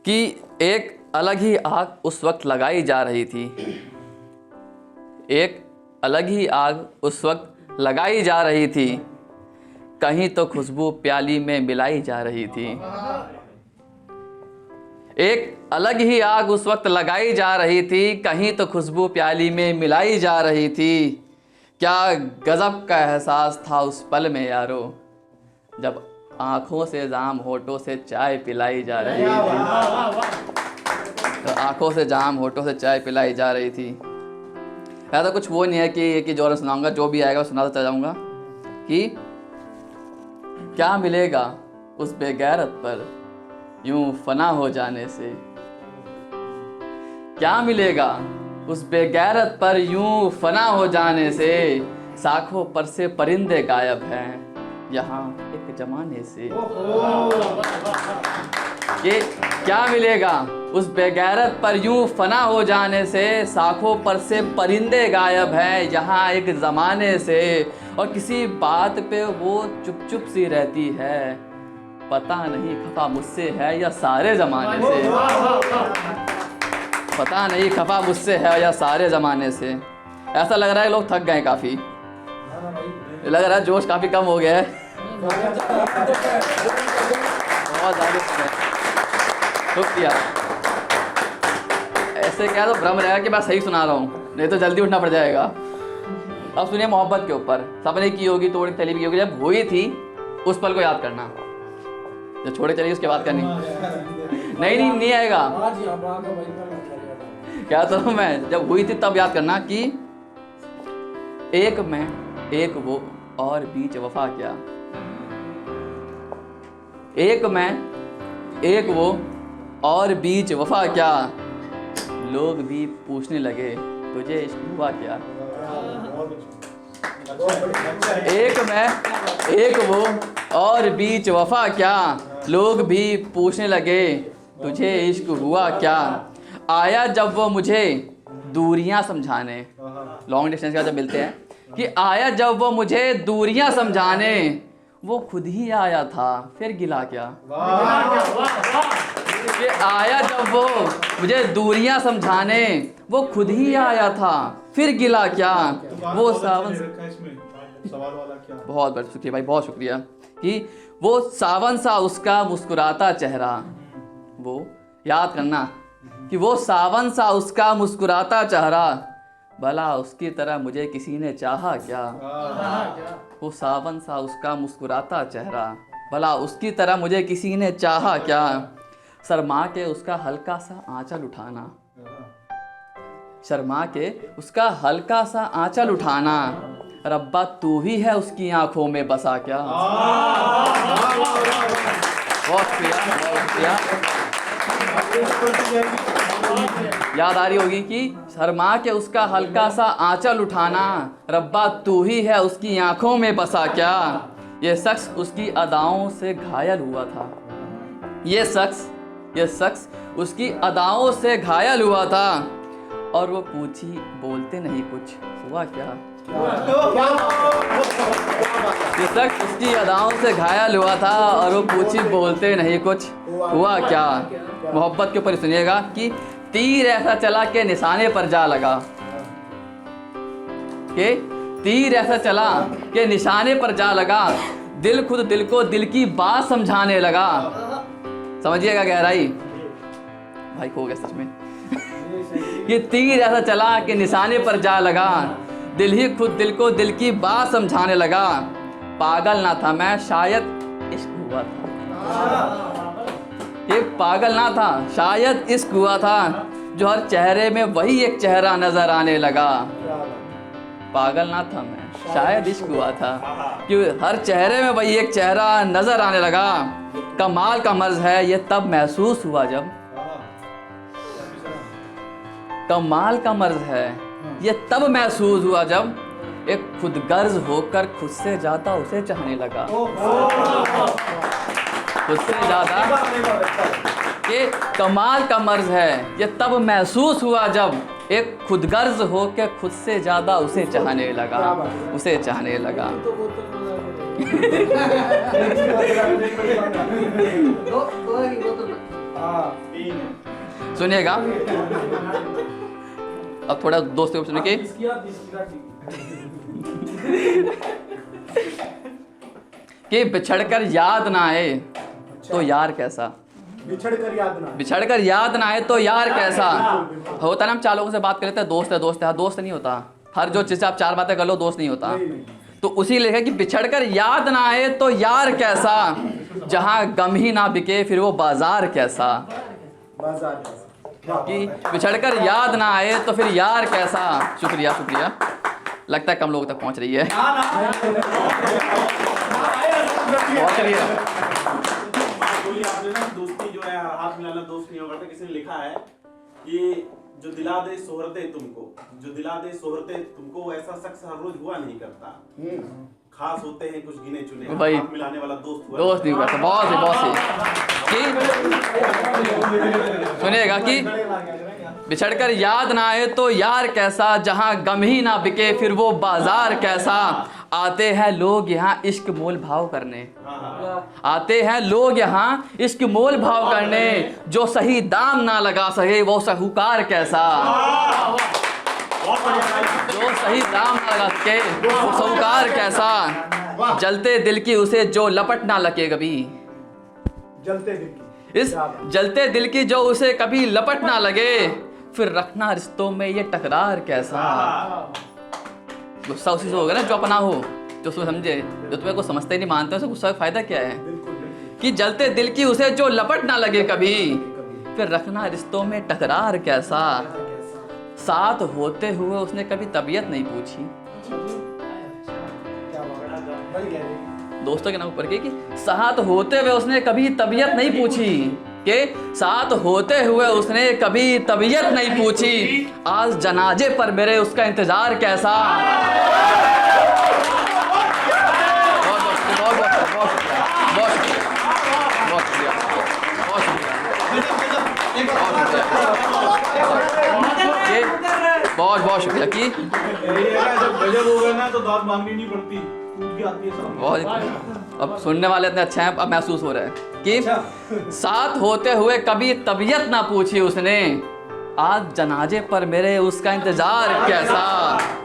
कि एक अलग ही आग उस वक्त लगाई जा रही थी, एक अलग ही आग उस वक्त लगाई जा रही थी, कहीं तो खुशबू प्याली में मिलाई जा रही थी। एक अलग ही आग उस वक्त लगाई जा रही थी, कहीं तो खुशबू प्याली में मिलाई जा रही थी। क्या गजब का एहसास था उस पल में यारो, जब आंखों से जाम होठों से चाय पिलाई जा रही थी। तो आंखों से जाम होठों से चाय पिलाई जा रही थी। ऐसा कुछ वो नहीं है कि जोर सुनाऊंगा, जो भी आएगा सुनाता चला जाऊंगा। कि क्या मिलेगा उस बेगैरत पर यूं फना हो जाने से, क्या मिलेगा उस बेगैरत पर यूं फना हो जाने से, साखों पर से परिंदे गायब हैं यहाँ एक जमाने से। ये क्या मिलेगा उस बेगैरत पर यूं फना हो जाने से, साखों पर से परिंदे गायब हैं यहाँ एक ज़माने से। और किसी बात पे वो चुप चुप सी रहती है, पता नहीं खफा मुझसे है या सारे ज़माने से, पता नहीं खफा मुझसे है या सारे ज़माने से। ऐसा लग रहा है लोग थक गए काफ़ी, लग रहा है जोश काफ़ी कम हो गया है। बहुत ज़्यादा शुक्रिया। ऐसे क्या तो भ्रम रहेगा कि मैं सही सुना रहा हूँ, नहीं तो जल्दी उठना पड़ जाएगा। अब सुनिए मोहब्बत के ऊपर। सबने की होगी, तोड़ी तली भी होगी, जब हुई थी उस पल को याद करना, जब छोड़े चली उसके बाद करनी। नहीं आएगा। क्या तो मैं जब हुई थी तब याद करना कि एक मैं एक वो और बीच वफा क्या, एक मैं एक वो और बीच वफा क्या, लोग भी पूछने लगे तुझे इश्क हुआ क्या। एक मैं एक वो और बीच वफा क्या, लोग भी पूछने लगे तुझे इश्क हुआ क्या। आया जब वो मुझे दूरियां समझाने, लॉन्ग डिस्टेंस का जब मिलते हैं, कि आया जब वो मुझे दूरियां समझाने, वो खुद ही आया था फिर गिला क्या। कि आया जब वो मुझे दूरियां समझाने, वो खुद ही आया था फिर गिला क्या। वो सावन सवाल वाला क्या। बहुत बहुत शुक्रिया भाई, बहुत शुक्रिया। कि वो सावन सा उसका मुस्कुराता चेहरा, वो याद करना कि वो सावन सा उसका मुस्कुराता चेहरा, भला उसकी तरह मुझे किसी ने चाहा क्या। वो सावन सा उसका मुस्कुराता चेहरा, भला उसकी तरह मुझे किसी ने चाहा क्या। शर्मा के उसका हल्का सा आंचल उठाना, शर्मा के उसका हल्का सा आंचल उठाना, रब्बा तू ही है उसकी आंखों में बसा क्या। बहुत शुक्रिया। याद आ रही होगी कि शर्मा के उसका हल्का सा आंचल उठाना, रब्बा तू ही है उसकी आंखों में बसा क्या। ये शख्स उसकी अदाओं से घायल हुआ था, ये शख्स उसकी अदाओं से घायल हुआ था, और वो पूछी बोलते नहीं कुछ हुआ क्या। ये शख्स उसकी अदाओं से घायल हुआ था और वो पूछी बोलते नहीं कुछ हुआ क्या। मोहब्बत के ऊपर सुनिएगा कि तीर ऐसा चला के निशाने पर जा लगा, कि तीर ऐसा चला के निशाने पर जा लगा, दिल खुद दिल को दिल की बात समझाने लगा। समझिएगा गहराई भाई, खो गया सच में। ये तीर ऐसा चला के निशाने पर जा लगा, दिल ही खुद दिल को दिल की बात समझाने लगा। पागल ना था मैं शायद इश्क हुआ था, ये पागल ना था शायद इश्क हुआ था, जो हर चेहरे में वही एक चेहरा नजर आने लगा। पागल ना था मैं शायद इश्क हुआ था, कि हर चेहरे में वही एक चेहरा नजर आने लगा। कमाल का मर्ज है ये तब महसूस हुआ जब, कमाल का मर्ज है ये तब महसूस हुआ जब, एक खुदगर्ज होकर खुद से ज्यादा उसे चाहने लगा। खुद से ज्यादा, कि कमाल का मर्ज है ये तब महसूस हुआ जब, एक खुदगर्ज होकर खुद से ज्यादा उसे चाहने लगा, उसे चाहने लगा। सुनिएगा, अब थोड़ा दोस्तों को सुनिए कि बिछड़कर याद ना आए तो यार कैसा, बिछड़कर याद ना आए तो यार कैसा। होता ना, हम 4 लोगों से बात कर लेते हैं, दोस्त है दोस्त है, हाँ दोस्त नहीं होता। हर जो चीज़ से आप 4 बातें कर लो दोस्त नहीं होता। तो उसी लिखा कि बिछड़कर याद ना आए तो यार कैसा, जहाँ गम ही ना बिके फिर वो बाजार कैसा। कि बिछड़कर याद ना आए तो फिर यार कैसा। शुक्रिया शुक्रिया, लगता है कम लोगों तक पहुंच रही है। आपने ना दोस्ती जो है हाथ मिलाना दोस्त नहीं होगा। किसी ने लिखा है कि जो दिला दे सोहरते तुमको, जो दिला दे सोहरते तुमको, ऐसा शख्स हर रोज हुआ नहीं करता। खास होते हैं कुछ गिने चुने, भाई हाथ मिलाने वाला दोस्त नहीं करता। बहुत सी सुनिएगा कि बिछड़कर याद ना आए तो यार कैसा, जहाँ गम ही ना बिके फिर वो बाजार कैसा। आते हैं लोग यहाँ इश्क मोल भाव करने, आते हैं लोग यहाँ इश्क मोल भाव करने, जो सही दाम ना लगा सके वो साहूकार कैसा। जो सही दाम ना लगा सके वो साहूकार कैसा। जलते दिल की उसे जो लपट ना लगे कभी, इस जलते दिल की जो उसे कभी लपट ना लगे, फिर रखना रिश्तों में ये टकरार कैसा। गुस्सा उसी से होगा ना जो अपना हो, जो उसमें समझे। जो तुम्हें को समझते ही नहीं मानते उसे गुस्सा का फायदा क्या है। कि जलते दिल की उसे जो लपट ना लगे कभी, फिर रखना रिश्तों में टकरार कैसा। साथ होते हुए उसने कभी तबीयत नहीं पूछी, दोस्तों के नाम ऊपर के कि साथ होते हुए उसने कभी तबीयत नहीं पूछी, के साथ होते हुए उसने कभी तबीयत नहीं पूछी। आज जनाजे पर मेरे उसका इंतजार कैसा। बहुत शुक्रिया कि जब गजब होगा ना तो दाद मांगनी नहीं पड़ती, टूट के आती है। बहुत, अब सुनने वाले इतने अच्छे हैं, अब महसूस हो रहा है कि साथ होते हुए कभी तबीयत ना पूछी उसने, आज जनाजे पर मेरे उसका इंतजार कैसा।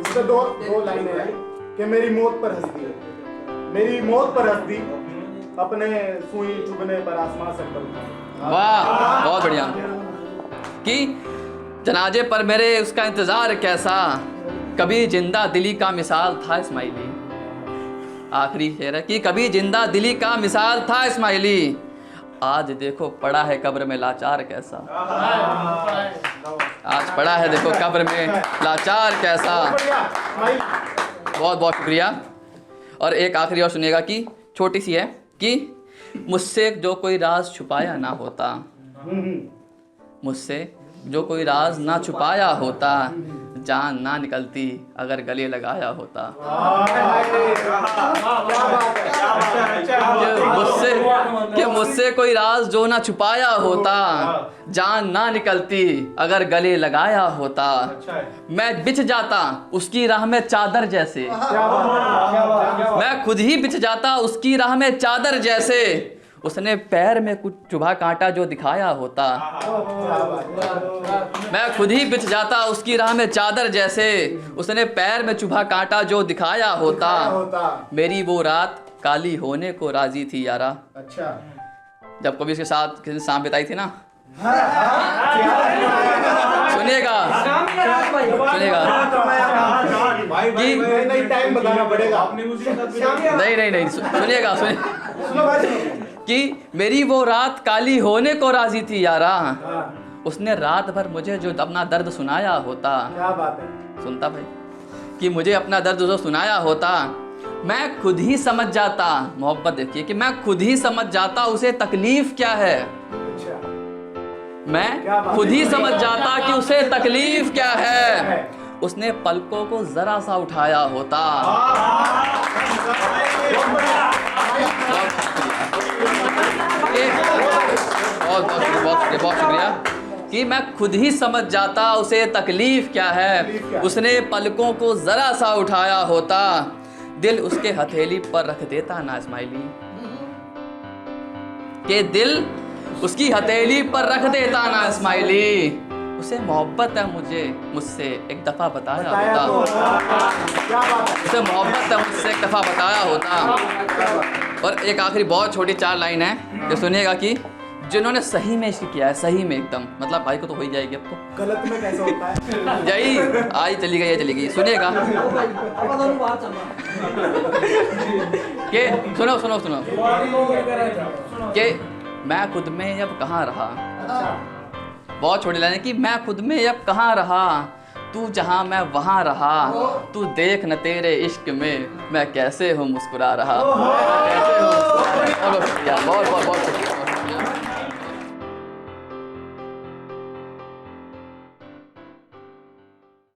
इसमें दो लाइनें हैं कि मेरी मौत पर हंस दी, मेरी मौत पर हंस दी, अपने सुई चुभने पर आसमां से पलटा। वाह बहुत बढ़िया। कि जनाजे पर मेरे उसका इंतजार कैसा, कभी जिंदा दिली का मिसाल था इस्माइली। आखिरी शेर है कि कभी जिंदा दिली का मिसाल था इस्माइली, आज देखो पड़ा है कब्र में लाचार कैसा। आज पड़ा है देखो कब्र में लाचार कैसा। बहुत बहुत शुक्रिया। और एक आखिरी और सुनिएगा कि छोटी सी है कि मुझसे जो कोई राज छुपाया ना होता, मुझसे जो कोई राज ना छुपाया होता, जान ना निकलती अगर गले लगाया होता। मुझसे कोई राज जो ना छुपाया होता, जान ना निकलती अगर गले लगाया होता। मैं बिछ जाता उसकी राह में चादर जैसे, मैं खुद ही बिछ जाता उसकी राह में चादर जैसे, उसने पैर में कुछ चुभा कांटा जो दिखाया होता। मैं खुद ही बिछ जाता उसकी राह में चादर जैसे, उसने पैर में चुभा कांटा जो दिखाया होता। मेरी वो रात काली होने को राजी थी यारा। अच्छा, जब कभी इसके साथ किसी ने शाम बिताई थी ना, सुनिएगा नहीं टाइम बताना पड़ेगा। नहीं सुनिएगा कि मेरी वो रात काली होने को राजी थी यारा, उसने रात भर मुझे जो अपना दर्द सुनाया होता। क्या बात है, सुनता भाई कि मुझे अपना दर्द जो सुनाया होता, मैं खुद ही समझ जाता। मोहब्बत देखिए कि मैं खुद ही समझ जाता उसे तकलीफ क्या है। अच्छा, मैं खुद ही समझ जाता कि उसे तकलीफ क्या है, उसने पलकों को जरा सा उठाया होता। बहुत शुक्रिया कि मैं खुद ही समझ जाता उसे तकलीफ क्या है, उसने पलकों को जरा सा उठाया होता। दिल उसके हथेली पर रख देता ना इस्माइली, के दिल उसकी हथेली पर रख देता ना स्माइली। उसे मोहब्बत है मुझसे एक दफ़ा बताया बताया तो होता। होता। क्या बात है। उसे मोहब्बत है मुझसे एक दफ़ा बताया होता। और एक आखिरी बहुत छोटी 4 लाइन है कि सुनिएगा कि जिन्होंने सही में इश्क किया है, सही में एकदम, मतलब भाई को तो हो ही जाएगी अब तो, गलत में कैसे होता है। यही आई चली गई, ये चली गई। सुनिएगा कि सुनो सुनो सुनो कि मैं खुद में अब कहाँ रहा। बहुत छोटी लाइन है कि मैं खुद में अब कहाँ रहा, तू जहाँ मैं वहाँ रहा, तू देख न तेरे इश्क में मैं कैसे हूँ मुस्कुरा रहा। कैसे हूँ। बहुत बहुत शुक्रिया, बहुत बहुत बहुत शुक्रिया।